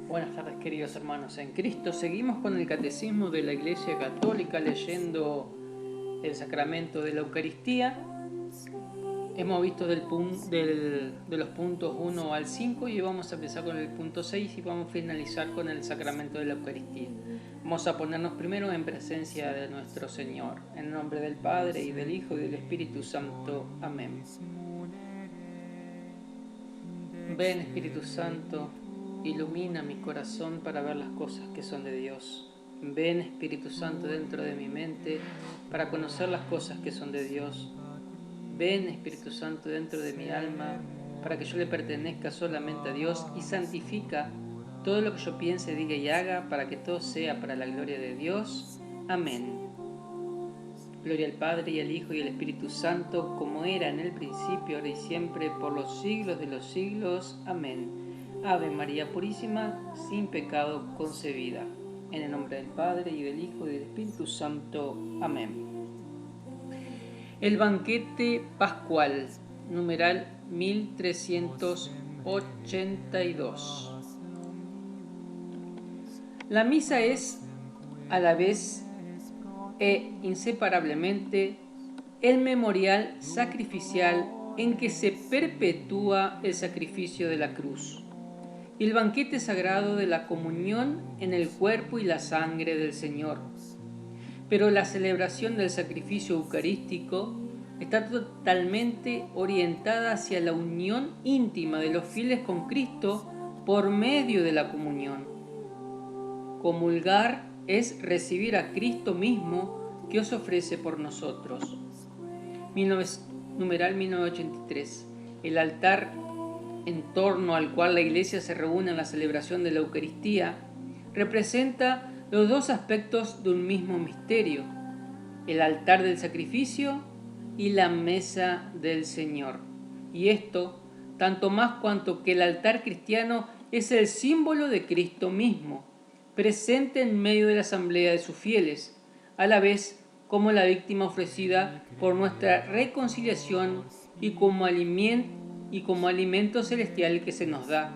Buenas tardes, queridos hermanos en Cristo. Seguimos con el Catecismo de la Iglesia Católica leyendo el sacramento de la Eucaristía. Hemos visto de los puntos 1 al 5 y vamos a empezar con el punto 6 y vamos a finalizar con el sacramento de la Eucaristía. Vamos a ponernos primero en presencia de nuestro Señor. En el nombre del Padre, y del Hijo, y del Espíritu Santo. Amén. Ven, Espíritu Santo, ilumina mi corazón para ver las cosas que son de Dios. Ven, Espíritu Santo, dentro de mi mente para conocer las cosas que son de Dios. Ven, Espíritu Santo, dentro de mi alma para que yo le pertenezca solamente a Dios, y santifica todo lo que yo piense, diga y haga para que todo sea para la gloria de Dios. Amén. Gloria al Padre, y al Hijo, y al Espíritu Santo, como era en el principio, ahora y siempre, por los siglos de los siglos. Amén. Ave María Purísima, sin pecado concebida. En el nombre del Padre, y del Hijo, y del Espíritu Santo. Amén. El banquete pascual, numeral 1382. La misa es, a la vez e inseparablemente, el memorial sacrificial en que se perpetúa el sacrificio de la cruz, y el banquete sagrado de la comunión en el cuerpo y la sangre del Señor. Pero la celebración del sacrificio eucarístico está totalmente orientada hacia la unión íntima de los fieles con Cristo por medio de la comunión. Comulgar es recibir a Cristo mismo que os ofrece por nosotros. Numeral 1983. El altar en torno al cual la Iglesia se reúne en la celebración de la Eucaristía representa los dos aspectos de un mismo misterio: el altar del sacrificio y la mesa del Señor. Y esto, tanto más cuanto que el altar cristiano es el símbolo de Cristo mismo, presente en medio de la asamblea de sus fieles, a la vez como la víctima ofrecida por nuestra reconciliación y como alimento celestial que se nos da.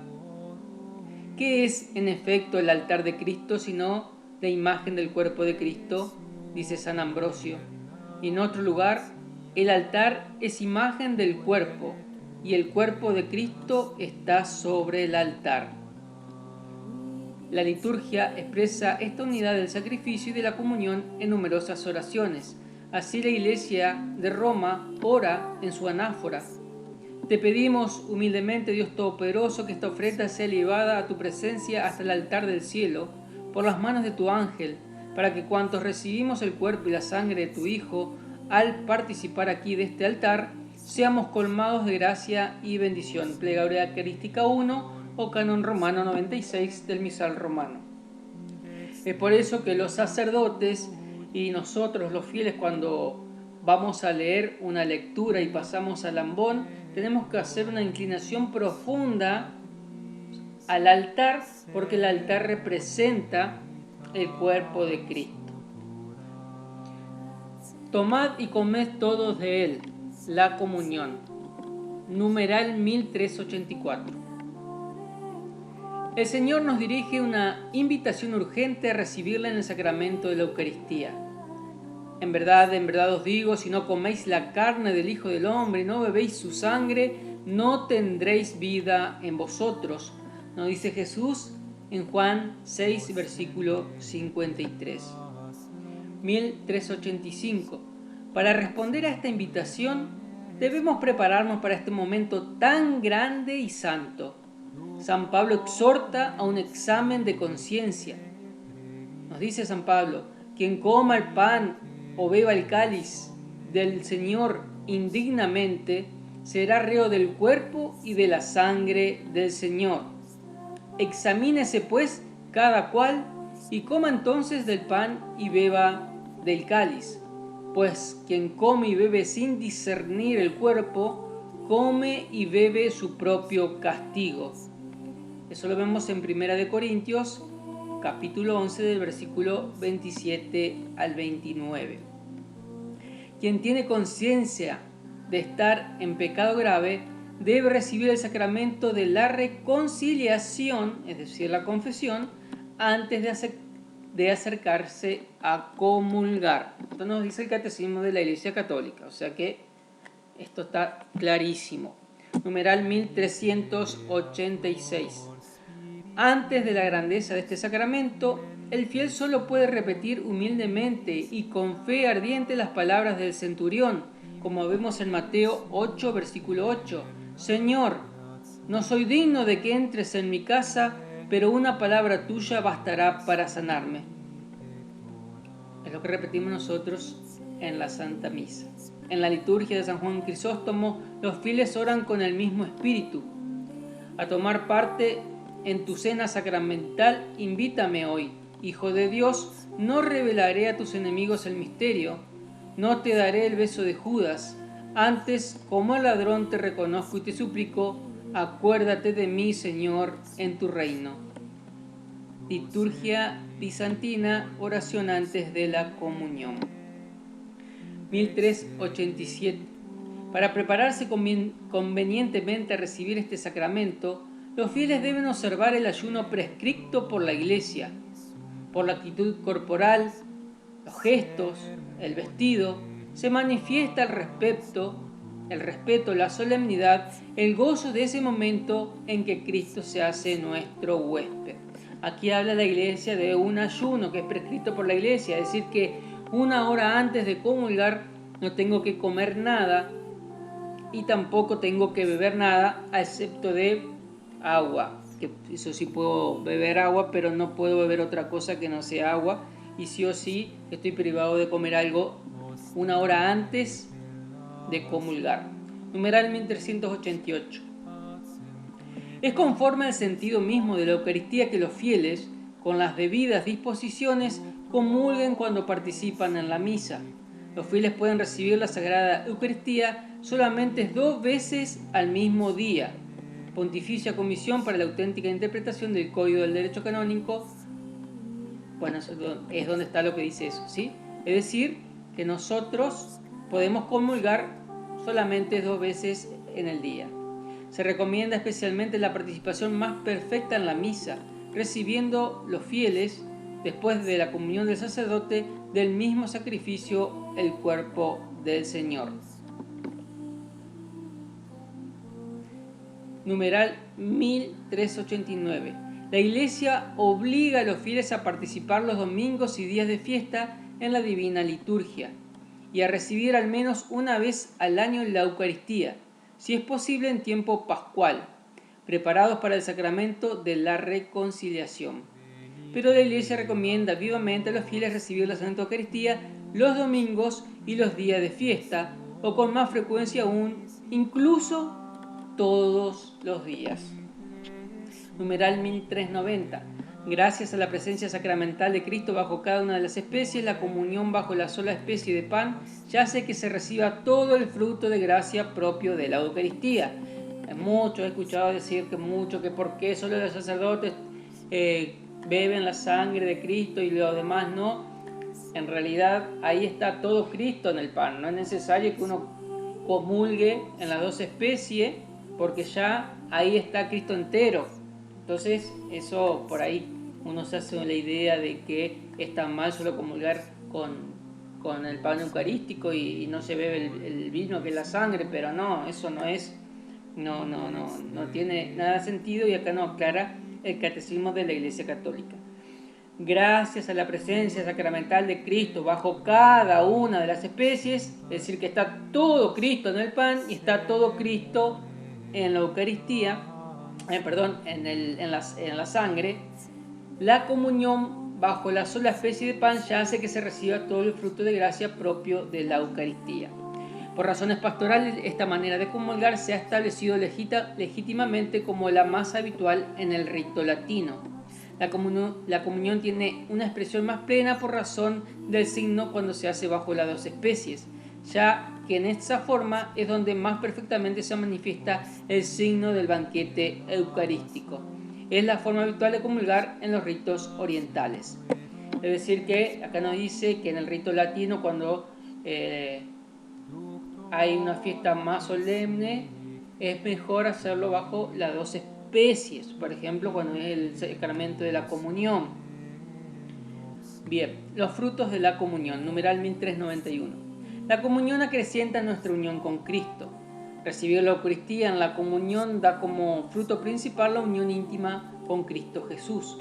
¿Qué es en efecto el altar de Cristo sino la imagen del cuerpo de Cristo?, dice San Ambrosio. Y en otro lugar, el altar es imagen del cuerpo, y el cuerpo de Cristo está sobre el altar. La liturgia expresa esta unidad del sacrificio y de la comunión en numerosas oraciones. Así la Iglesia de Roma ora en su anáfora: te pedimos humildemente, Dios Todopoderoso, que esta ofrenda sea llevada a tu presencia hasta el altar del cielo por las manos de tu ángel, para que cuantos recibimos el cuerpo y la sangre de tu Hijo, al participar aquí de este altar, seamos colmados de gracia y bendición. Plegaria Eucarística 1 o Canon Romano 96 del Misal Romano. Es por eso que los sacerdotes y nosotros los fieles, cuando vamos a leer una lectura y pasamos al ambón, tenemos que hacer una inclinación profunda al altar, porque el altar representa el cuerpo de Cristo. Tomad y comed todos de él, la comunión. Numeral 1384. El Señor nos dirige una invitación urgente a recibirla en el sacramento de la Eucaristía. En verdad os digo, si no coméis la carne del Hijo del Hombre y no bebéis su sangre, no tendréis vida en vosotros, nos dice Jesús en Juan 6, versículo 53. 1385. Para responder a esta invitación, debemos prepararnos para este momento tan grande y santo. San Pablo exhorta a un examen de conciencia. Nos dice San Pablo: quien coma el pan o beba el cáliz del Señor indignamente, será reo del cuerpo y de la sangre del Señor. Examínese pues cada cual y coma entonces del pan y beba del cáliz. Pues quien come y bebe sin discernir el cuerpo, come y bebe su propio castigo. Eso lo vemos en 1 Corintios, capítulo 11, del versículo 27 al 29. Quien tiene conciencia de estar en pecado grave debe recibir el sacramento de la reconciliación, es decir, la confesión, antes de acercarse a comulgar. Esto nos dice el Catecismo de la Iglesia Católica, o sea que esto está clarísimo. Numeral 1386. Antes de la grandeza de este sacramento, el fiel solo puede repetir humildemente y con fe ardiente las palabras del centurión, como vemos en Mateo 8, versículo 8. Señor, no soy digno de que entres en mi casa, pero una palabra tuya bastará para sanarme. Es lo que repetimos nosotros en la Santa Misa. En la liturgia de San Juan Crisóstomo, los fieles oran con el mismo espíritu. A tomar parte en tu cena sacramental, invítame hoy. Hijo de Dios, no revelaré a tus enemigos el misterio, no te daré el beso de Judas. Antes, como el ladrón, te reconozco y te suplico, acuérdate de mí, Señor, en tu reino. Liturgia bizantina, oración antes de la comunión. 1387. Para prepararse convenientemente a recibir este sacramento, los fieles deben observar el ayuno prescrito por la Iglesia. Por la actitud corporal, los gestos, el vestido, se manifiesta el respeto, la solemnidad, el gozo de ese momento en que Cristo se hace nuestro huésped. Aquí habla la Iglesia de un ayuno que es prescrito por la Iglesia, es decir, que una hora antes de comulgar no tengo que comer nada y tampoco tengo que beber nada, a excepto de agua, que eso sí puedo beber agua, pero no puedo beber otra cosa que no sea agua, y sí o sí estoy privado de comer algo una hora antes de comulgar. Numeral 1388. Es conforme al sentido mismo de la Eucaristía que los fieles, con las debidas disposiciones, comulguen cuando participan en la misa. Los fieles pueden recibir la Sagrada Eucaristía solamente 2 veces al mismo día. Pontificia Comisión para la Auténtica Interpretación del Código del Derecho Canónico. Bueno, es donde está lo que dice eso, ¿sí? Es decir, que nosotros podemos comulgar solamente 2 veces en el día. Se recomienda especialmente la participación más perfecta en la misa, recibiendo los fieles, después de la comunión del sacerdote, del mismo sacrificio el cuerpo del Señor. Numeral 1389. La Iglesia obliga a los fieles a participar los domingos y días de fiesta en la Divina Liturgia y a recibir al menos una vez al año la Eucaristía, si es posible en tiempo pascual, preparados para el sacramento de la reconciliación. Pero la Iglesia recomienda vivamente a los fieles recibir la Santa Eucaristía los domingos y los días de fiesta, o con más frecuencia aún, incluso todos los días. Numeral 1390. Gracias a la presencia sacramental de Cristo bajo cada una de las especies, la comunión bajo la sola especie de pan ya hace que se reciba todo el fruto de gracia propio de la Eucaristía. Muchos he escuchado decir que por qué solo los sacerdotes beben la sangre de Cristo y los demás no. En realidad ahí está todo Cristo en el pan. No es necesario que uno comulgue en las 2 especies, porque ya ahí está Cristo entero. Entonces, eso por ahí uno se hace la idea de que es tan mal solo comulgar con el pan eucarístico y no se bebe el vino que es la sangre, pero no, eso no tiene nada de sentido, y acá nos aclara el Catecismo de la Iglesia Católica. Gracias a la presencia sacramental de Cristo bajo cada una de las especies, es decir, que está todo Cristo en el pan y está todo Cristo en la Eucaristía, en la sangre, la comunión bajo la sola especie de pan ya hace que se reciba todo el fruto de gracia propio de la Eucaristía. Por razones pastorales, esta manera de comulgar se ha establecido legítimamente como la más habitual en el rito latino. La comunión tiene una expresión más plena por razón del signo cuando se hace bajo las 2 especies, ya que en esta forma es donde más perfectamente se manifiesta el signo del banquete eucarístico. Es la forma habitual de comulgar en los ritos orientales. Es decir, que acá nos dice que en el rito latino, cuando hay una fiesta más solemne, es mejor hacerlo bajo las dos especies, por ejemplo, cuando es el sacramento de la comunión. Bien, los frutos de la comunión, numeral 1391. La comunión acrecienta nuestra unión con Cristo. Recibir la Eucaristía en la comunión da como fruto principal la unión íntima con Cristo Jesús.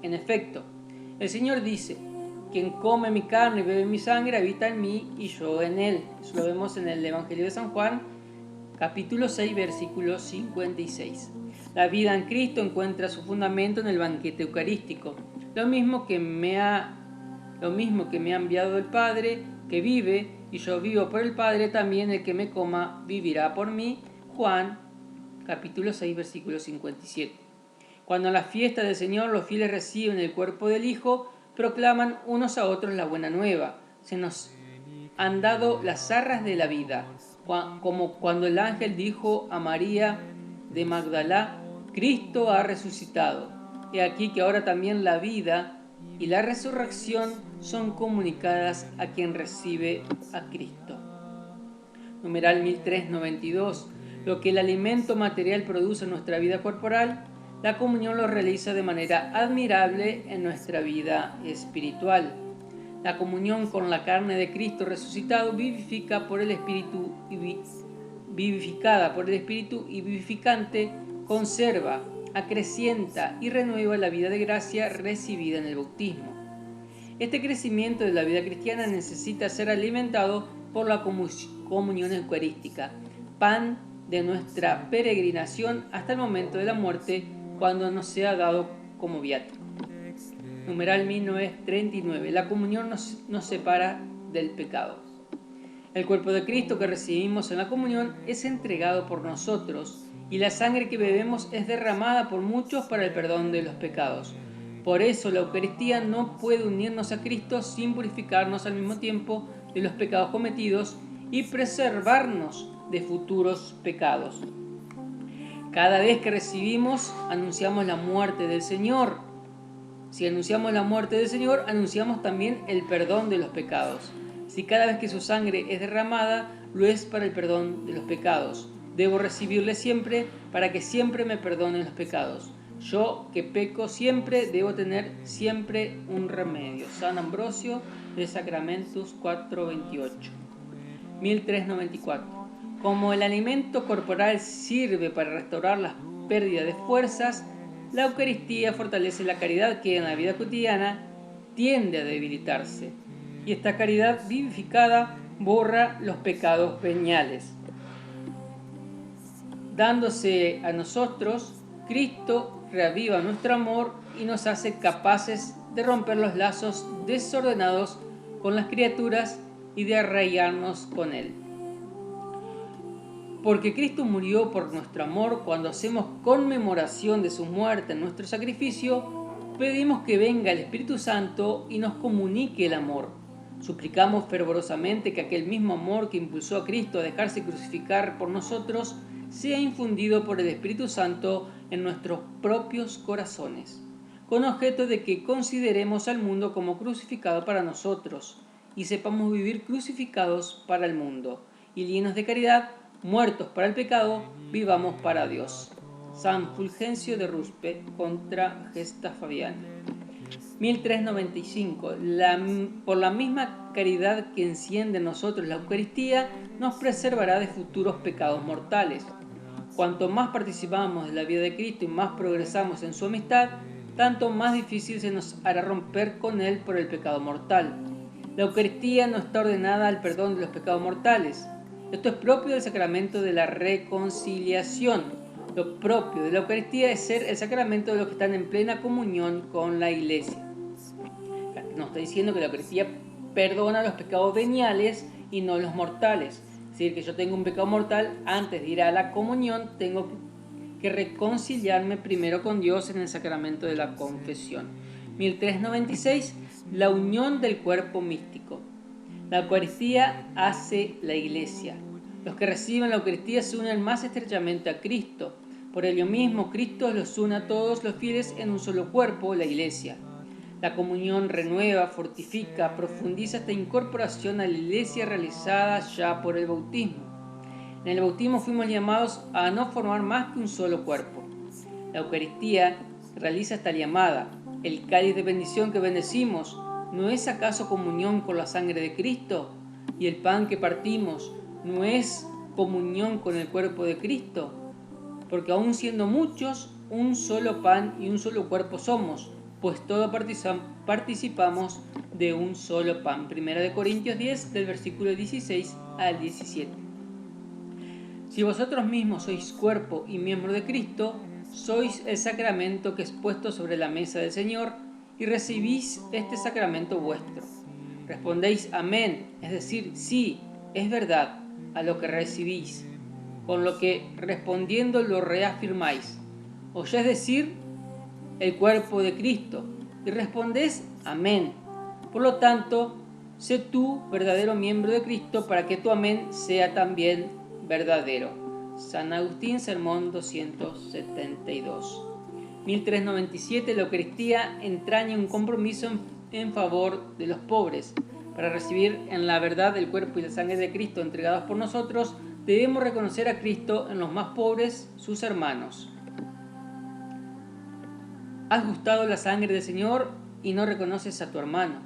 En efecto, el Señor dice: quien come mi carne y bebe mi sangre habita en mí y yo en él. Eso lo vemos en el Evangelio de San Juan, capítulo 6, versículo 56. La vida en Cristo encuentra su fundamento en el banquete eucarístico. Lo mismo que me ha enviado el Padre, que vive, y yo vivo por el Padre, también el que me coma vivirá por mí. Juan, capítulo 6, versículo 57. Cuando en la fiesta del Señor los fieles reciben el cuerpo del Hijo, proclaman unos a otros la buena nueva. Se nos han dado las arras de la vida, como cuando el ángel dijo a María de Magdalá: Cristo ha resucitado. He aquí que ahora también la vida y la resurrección son comunicadas a quien recibe a Cristo. Numeral 1392. Lo que el alimento material produce en nuestra vida corporal, la comunión lo realiza de manera admirable en nuestra vida espiritual. La comunión con la carne de Cristo resucitado vivificada por el Espíritu y vivificante, conserva, acrecienta y renueva la vida de gracia recibida en el bautismo. Este crecimiento de la vida cristiana necesita ser alimentado por la comunión eucarística, pan de nuestra peregrinación hasta el momento de la muerte, cuando nos sea dado como viático. Numeral 1939. La comunión nos separa del pecado. El cuerpo de Cristo que recibimos en la comunión es entregado por nosotros, y la sangre que bebemos es derramada por muchos para el perdón de los pecados. Por eso la Eucaristía no puede unirnos a Cristo sin purificarnos al mismo tiempo de los pecados cometidos y preservarnos de futuros pecados. Cada vez que recibimos, anunciamos la muerte del Señor. Si anunciamos la muerte del Señor, anunciamos también el perdón de los pecados. Si cada vez que su sangre es derramada, lo es para el perdón de los pecados. Debo recibirle siempre para que siempre me perdonen los pecados. Yo, que peco siempre, debo tener siempre un remedio. San Ambrosio de Sacramentus 4:28. 1394. Como el alimento corporal sirve para restaurar las pérdidas de fuerzas, la Eucaristía fortalece la caridad que en la vida cotidiana tiende a debilitarse. Y esta caridad vivificada borra los pecados veniales. Dándose a nosotros, Cristo reaviva nuestro amor y nos hace capaces de romper los lazos desordenados con las criaturas y de arraigarnos con Él. Porque Cristo murió por nuestro amor, cuando hacemos conmemoración de su muerte en nuestro sacrificio, pedimos que venga el Espíritu Santo y nos comunique el amor. Suplicamos fervorosamente que aquel mismo amor que impulsó a Cristo a dejarse crucificar por nosotros sea infundido por el Espíritu Santo en nuestros propios corazones, con objeto de que consideremos al mundo como crucificado para nosotros y sepamos vivir crucificados para el mundo, y llenos de caridad, muertos para el pecado, vivamos para Dios. San Fulgencio de Ruspe contra Gesta Fabiani. 1395. Por la misma caridad que enciende en nosotros la Eucaristía, nos preservará de futuros pecados mortales. Cuanto más participamos de la vida de Cristo y más progresamos en su amistad, tanto más difícil se nos hará romper con Él por el pecado mortal. La Eucaristía no está ordenada al perdón de los pecados mortales. Esto es propio del sacramento de la reconciliación. Lo propio de la Eucaristía es ser el sacramento de los que están en plena comunión con la Iglesia. Nos está diciendo que la Eucaristía perdona los pecados veniales y no los mortales. Es decir, que yo tengo un pecado mortal, antes de ir a la comunión tengo que reconciliarme primero con Dios en el sacramento de la confesión. 1396. La unión del cuerpo místico. La Eucaristía hace la Iglesia. Los que reciben la Eucaristía se unen más estrechamente a Cristo. Por ello mismo, Cristo los une a todos los fieles en un solo cuerpo, la Iglesia. La comunión renueva, fortifica, profundiza esta incorporación a la Iglesia realizada ya por el bautismo. En el bautismo fuimos llamados a no formar más que un solo cuerpo. La Eucaristía realiza esta llamada. El cáliz de bendición que bendecimos, ¿no es acaso comunión con la sangre de Cristo? Y el pan que partimos, ¿no es comunión con el cuerpo de Cristo? Porque aun siendo muchos, un solo pan y un solo cuerpo somos, pues todos participamos de un solo pan. 1 Corintios 10, del versículo 16 al 17. Si vosotros mismos sois cuerpo y miembro de Cristo, sois el sacramento que es puesto sobre la mesa del Señor y recibís este sacramento vuestro. Respondéis amén, es decir, sí, es verdad, a lo que recibís, con lo que respondiendo lo reafirmáis. Oyes decir el cuerpo de Cristo y respondés amén. Por lo tanto, sé tú verdadero miembro de Cristo para que tu amén sea también verdadero. San Agustín, Sermón 272. 1397. La Eucaristía entraña un compromiso en favor de los pobres. Para recibir en la verdad el cuerpo y la sangre de Cristo entregados por nosotros, debemos reconocer a Cristo en los más pobres, sus hermanos. Has gustado la sangre del Señor y no reconoces a tu hermano.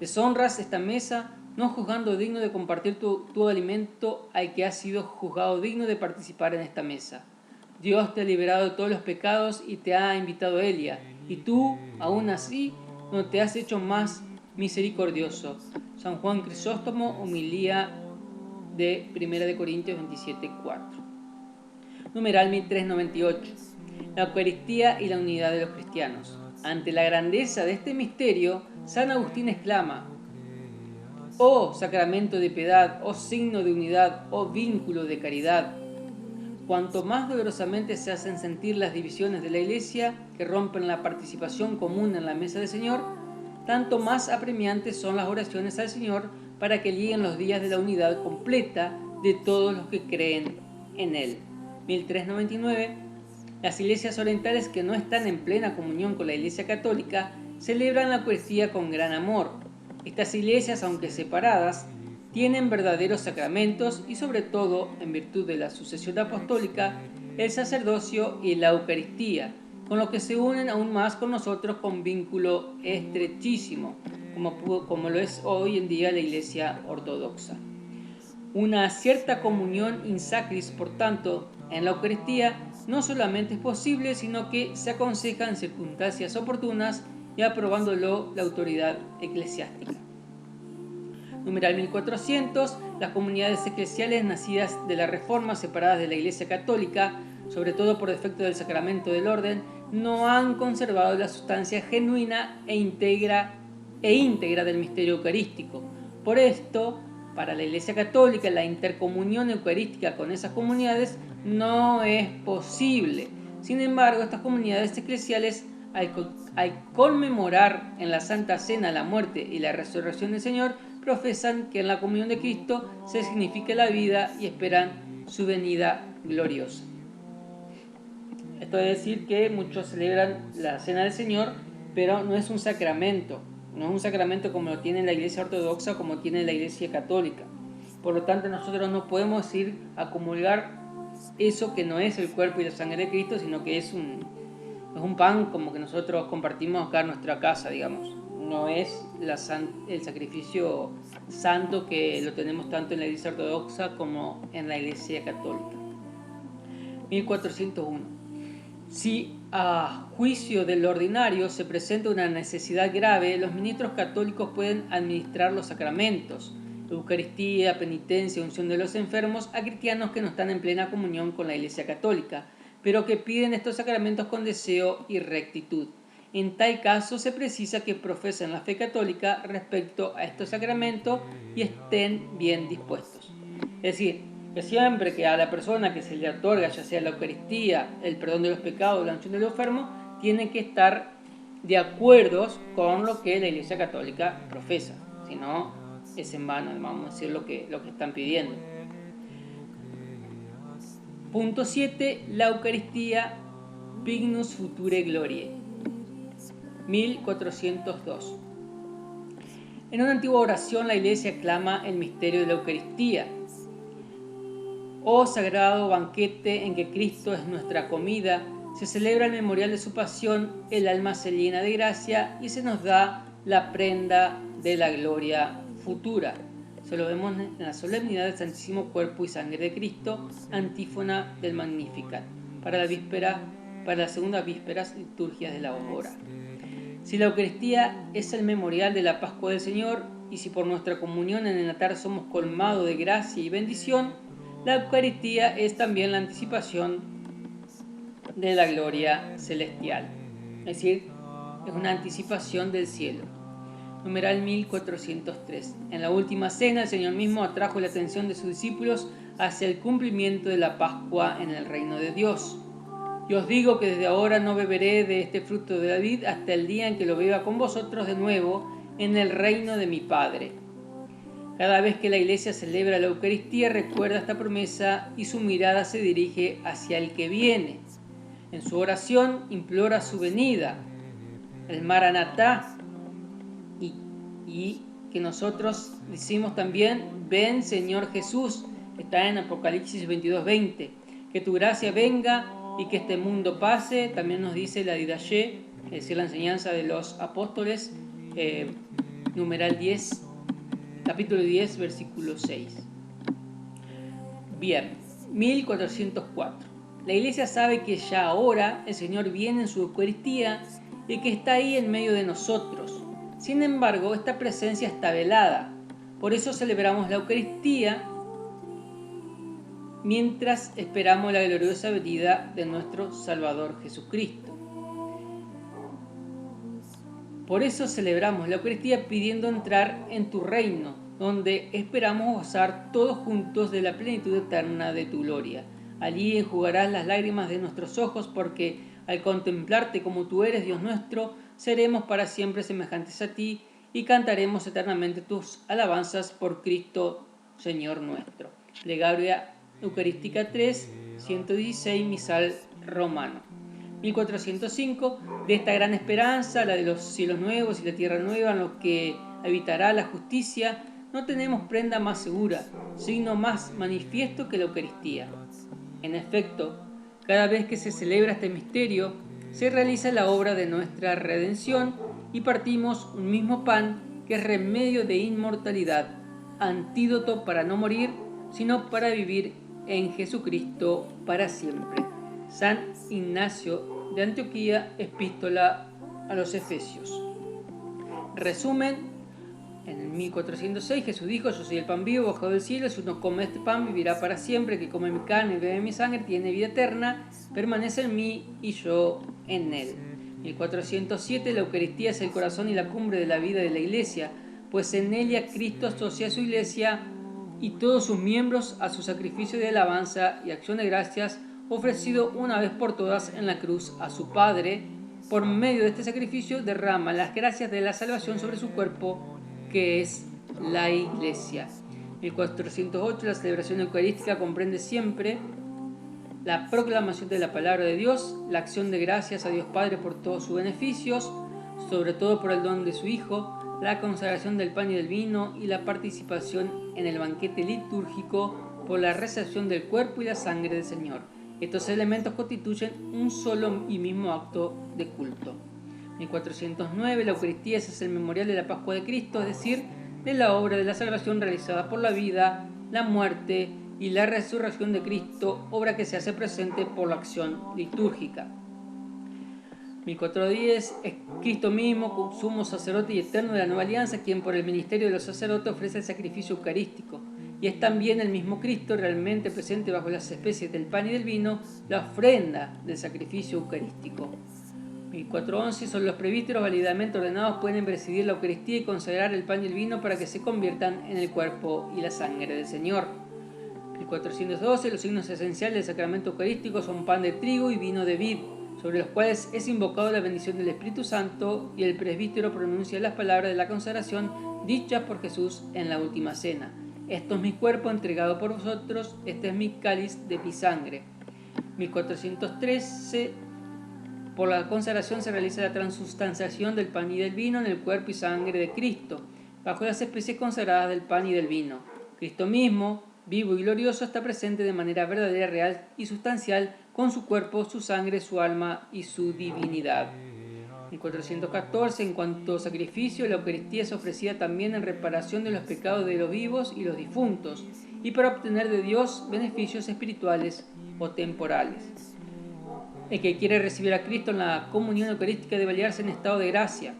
Deshonras esta mesa, no juzgando digno de compartir tu alimento al que has sido juzgado digno de participar en esta mesa. Dios te ha liberado de todos los pecados y te ha invitado a Elia, y tú, aún así, no te has hecho más misericordioso. San Juan Crisóstomo, homilía de 1 Corintios 27:4. Numeral 1398. La Eucaristía y la unidad de los cristianos. Ante la grandeza de este misterio, San Agustín exclama: «Oh sacramento de piedad, oh signo de unidad, oh vínculo de caridad». Cuanto más dolorosamente se hacen sentir las divisiones de la Iglesia que rompen la participación común en la mesa del Señor, tanto más apremiantes son las oraciones al Señor para que lleguen los días de la unidad completa de todos los que creen en Él. 1399. Las iglesias orientales que no están en plena comunión con la Iglesia católica celebran la Eucaristía con gran amor. Estas iglesias, aunque separadas, tienen verdaderos sacramentos y sobre todo, en virtud de la sucesión apostólica, el sacerdocio y la Eucaristía, con lo que se unen aún más con nosotros con vínculo estrechísimo, como lo es hoy en día la Iglesia ortodoxa. Una cierta comunión in sacris, por tanto, en la Eucaristía no solamente es posible, sino que se aconseja en circunstancias oportunas y aprobándolo la autoridad eclesiástica. Numeral 1400. Las comunidades eclesiales nacidas de la Reforma, separadas de la Iglesia Católica, sobre todo por defecto del sacramento del orden, no han conservado la sustancia genuina e íntegra del misterio eucarístico. Por esto, para la Iglesia Católica, la intercomunión eucarística con esas comunidades no es posible. Sin embargo, estas comunidades eclesiales, al conmemorar en la Santa Cena la muerte y la resurrección del Señor, profesan que en la comunión de Cristo se significa la vida y esperan su venida gloriosa. Esto es decir que muchos celebran la Cena del Señor, pero no es un sacramento. No es un sacramento como lo tiene la Iglesia Ortodoxa, como tiene la Iglesia Católica. Por lo tanto, nosotros no podemos ir a comulgar eso que no es el cuerpo y la sangre de Cristo, sino que es un pan como que nosotros compartimos acá en nuestra casa, digamos. No es el sacrificio santo que lo tenemos tanto en la Iglesia Ortodoxa como en la Iglesia Católica. 1401. Si a juicio del ordinario se presenta una necesidad grave, los ministros católicos pueden administrar los sacramentos, Eucaristía, penitencia, unción de los enfermos, a cristianos que no están en plena comunión con la Iglesia Católica, pero que piden estos sacramentos con deseo y rectitud. En tal caso se precisa que profesen la fe católica respecto a estos sacramentos y estén bien dispuestos. Es decir, que siempre que a la persona que se le otorga, ya sea la Eucaristía, el perdón de los pecados, la unción de los enfermos, tiene que estar de acuerdo con lo que la Iglesia Católica profesa. Si no, es en vano, vamos a decir lo que están pidiendo. Punto 7. La Eucaristía, Pignus Future Gloriae. 1402. En una antigua oración la Iglesia clama el misterio de la Eucaristía. Oh sagrado banquete en que Cristo es nuestra comida, se celebra el memorial de su pasión, el alma se llena de gracia y se nos da la prenda de la gloria futura. Se lo vemos en la solemnidad del Santísimo Cuerpo y Sangre de Cristo, antífona del Magnificat, para la segunda vísperas liturgias de la hora. Si la Eucaristía es el memorial de la Pascua del Señor, y si por nuestra comunión en el altar somos colmados de gracia y bendición, la Eucaristía es también la anticipación de la gloria celestial. Es decir, es una anticipación del cielo. Numeral 1403. En la última cena, el Señor mismo atrajo la atención de sus discípulos hacia el cumplimiento de la Pascua en el reino de Dios. Yo os digo que desde ahora no beberé de este fruto de la vid hasta el día en que lo beba con vosotros de nuevo en el reino de mi Padre. Cada vez que la Iglesia celebra la Eucaristía, recuerda esta promesa y su mirada se dirige hacia el que viene. En su oración implora su venida, el Maranatá, y que nosotros decimos también, ven Señor Jesús, está en Apocalipsis 22:20, que tu gracia venga y que este mundo pase. También nos dice la Didaché, es decir, la enseñanza de los apóstoles, numeral 10, capítulo 10, versículo 6. Bien, 1404. La Iglesia sabe que ya ahora el Señor viene en su Eucaristía y que está ahí en medio de nosotros. Sin embargo, esta presencia está velada. Por eso celebramos la Eucaristía mientras esperamos la gloriosa venida de nuestro Salvador Jesucristo. Por eso celebramos la Eucaristía pidiendo entrar en tu reino, donde esperamos gozar todos juntos de la plenitud eterna de tu gloria. Allí enjugarás las lágrimas de nuestros ojos, porque al contemplarte como tú eres, Dios nuestro, seremos para siempre semejantes a ti y cantaremos eternamente tus alabanzas por Cristo, Señor nuestro. Plegaria Eucarística 3, 116, misal romano. 1405. De esta gran esperanza, la de los cielos nuevos y la tierra nueva en los que habitará la justicia, no tenemos prenda más segura, signo más manifiesto que la Eucaristía. En efecto, cada vez que se celebra este misterio, se realiza la obra de nuestra redención y partimos un mismo pan que es remedio de inmortalidad, antídoto para no morir, sino para vivir en Jesucristo para siempre. San Ignacio de Antioquía, Epístola a los Efesios. Resumen. En el 1406 Jesús dijo: yo soy el pan vivo bajado del cielo, si uno come este pan vivirá para siempre, el que come mi carne y bebe mi sangre tiene vida eterna, permanece en mí y yo en él. 1407 La Eucaristía es el corazón y la cumbre de la vida de la Iglesia, pues en ella Cristo asocia a su Iglesia y todos sus miembros a su sacrificio de alabanza y acción de gracias ofrecido una vez por todas en la cruz a su Padre. Por medio de este sacrificio derrama las gracias de la salvación sobre su cuerpo, que es la Iglesia. 1408 La celebración eucarística comprende siempre la proclamación de la palabra de Dios, la acción de gracias a Dios Padre por todos sus beneficios, sobre todo por el don de su Hijo, la consagración del pan y del vino y la participación en el banquete litúrgico por la recepción del cuerpo y la sangre del Señor. Estos elementos constituyen un solo y mismo acto de culto. 1409 La Eucaristía es el memorial de la Pascua de Cristo, es decir, de la obra de la salvación realizada por la vida, la muerte y la resurrección de Cristo, obra que se hace presente por la acción litúrgica. 1410 Es Cristo mismo, sumo sacerdote y eterno de la nueva alianza, quien por el ministerio de los sacerdotes ofrece el sacrificio eucarístico. Y es también el mismo Cristo realmente presente bajo las especies del pan y del vino, la ofrenda del sacrificio eucarístico. 1411 Son los presbíteros válidamente ordenados pueden presidir la Eucaristía y consagrar el pan y el vino para que se conviertan en el cuerpo y la sangre del Señor. 1412 Los signos esenciales del sacramento eucarístico son pan de trigo y vino de vid, sobre los cuales es invocado la bendición del Espíritu Santo, y el presbítero pronuncia las palabras de la consagración dichas por Jesús en la última cena. Esto es mi cuerpo entregado por vosotros, este es mi cáliz de mi sangre. 1413 Por la consagración se realiza la transustanciación del pan y del vino en el cuerpo y sangre de Cristo, bajo las especies consagradas del pan y del vino. Cristo mismo, vivo y glorioso, está presente de manera verdadera, real y sustancial con su cuerpo, su sangre, su alma y su divinidad. En 414, en cuanto a sacrificio, la Eucaristía es ofrecida también en reparación de los pecados de los vivos y los difuntos, y para obtener de Dios beneficios espirituales o temporales. El que quiere recibir a Cristo en la comunión eucarística debe hallarse en estado de gracia.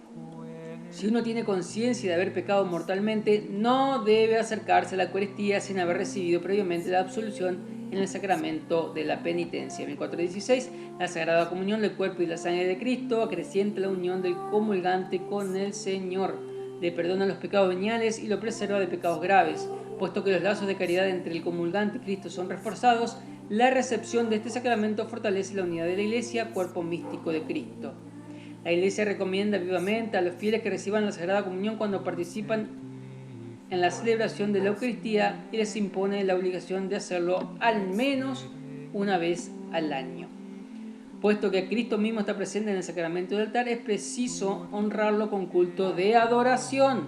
Si uno tiene conciencia de haber pecado mortalmente, no debe acercarse a la Eucaristía sin haber recibido previamente la absolución en el sacramento de la penitencia. 1416. La Sagrada Comunión del cuerpo y la sangre de Cristo acrecienta la unión del comulgante con el Señor, le perdona los pecados veniales y lo preserva de pecados graves. Puesto que los lazos de caridad entre el comulgante y Cristo son reforzados, la recepción de este sacramento fortalece la unidad de la Iglesia, cuerpo místico de Cristo. La Iglesia recomienda vivamente a los fieles que reciban la Sagrada Comunión cuando participan en la celebración de la Eucaristía y les impone la obligación de hacerlo al menos una vez al año. Puesto que Cristo mismo está presente en el sacramento del altar, es preciso honrarlo con culto de adoración.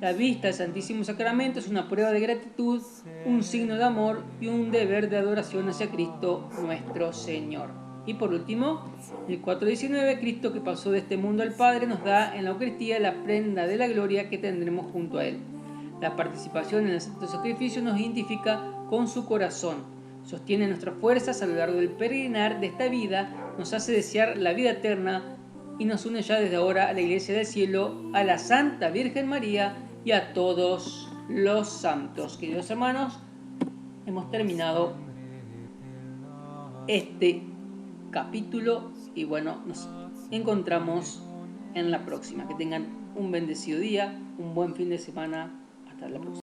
La vista del Santísimo Sacramento es una prueba de gratitud, un signo de amor y un deber de adoración hacia Cristo nuestro Señor. Y por último, el 4:19, Cristo que pasó de este mundo al Padre nos da en la Eucaristía la prenda de la gloria que tendremos junto a Él. La participación en el santo sacrificio nos identifica con su corazón, sostiene nuestras fuerzas a lo largo del peregrinar de esta vida, nos hace desear la vida eterna y nos une ya desde ahora a la Iglesia del Cielo, a la Santa Virgen María y a todos los santos. Queridos hermanos, hemos terminado este capítulo y bueno, nos encontramos en la próxima. Que tengan un bendecido día, un buen fin de semana. Hasta la próxima.